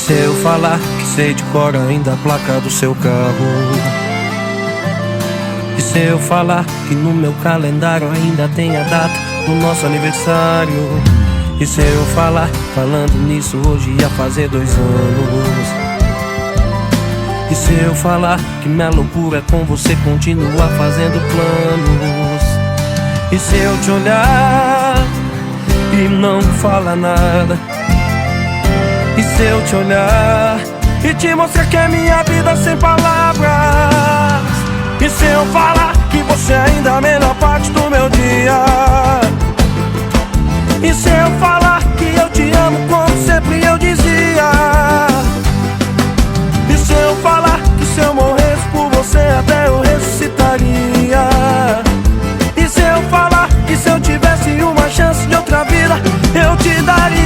se eu falar que sei de cor ainda a placa do seu carro? E se eu falar que no meu calendário ainda tem a data do nosso aniversário? E se eu falar, falando nisso, hoje ia fazer 2 anos? E se eu falar que minha loucura com você continua fazendo planos? E se eu te olhar e não falar nada? E se eu te olhar e te mostrar que é minha vida sem palavras? E se eu falar que você ainda é a melhor parte do meu dia? E se eu falar que eu te amo como sempre eu dizia? E se eu falar que se eu morresse por você até eu ressuscitaria? E se eu falar que se eu tivesse uma chance de outra vida eu te daria?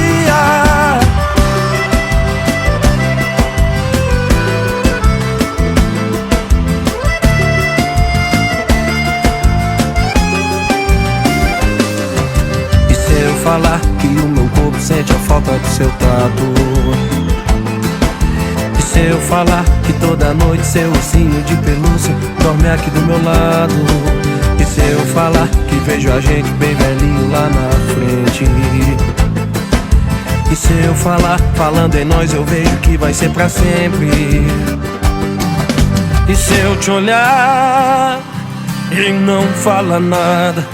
Falar que o meu corpo sente a falta do seu tato? E se eu falar que toda noite seu ursinho de pelúcia dorme aqui do meu lado? E se eu falar que vejo a gente bem velhinho lá na frente? E se eu falar, falando em nós eu vejo que vai ser pra sempre? E se eu te olhar e não falar nada?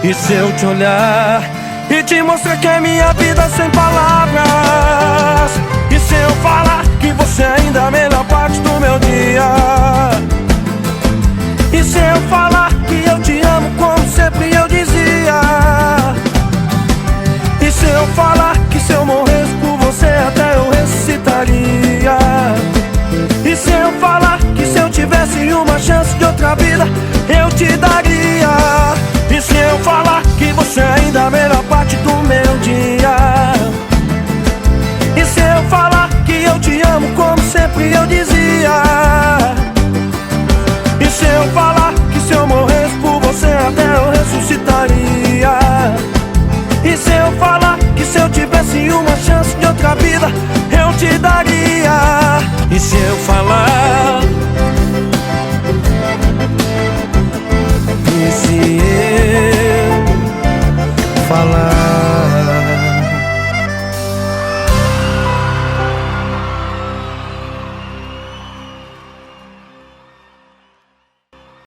E se eu te olhar e te mostrar que é minha vida sem palavras? E se eu falar que você ainda é a melhor parte do meu dia? E se eu falar que eu te amo como sempre eu dizia? E se eu falar que se eu morresse por você até eu ressuscitaria? E se eu falar que se eu tivesse uma chance de outra vida eu te daria? E se eu falar que você ainda é a melhor parte do meu dia? E se eu falar que eu te amo como sempre eu dizia? E se eu falar que se eu morresse por você até eu ressuscitaria? E se eu falar que se eu tivesse uma chance de outra vida eu te daria? E se eu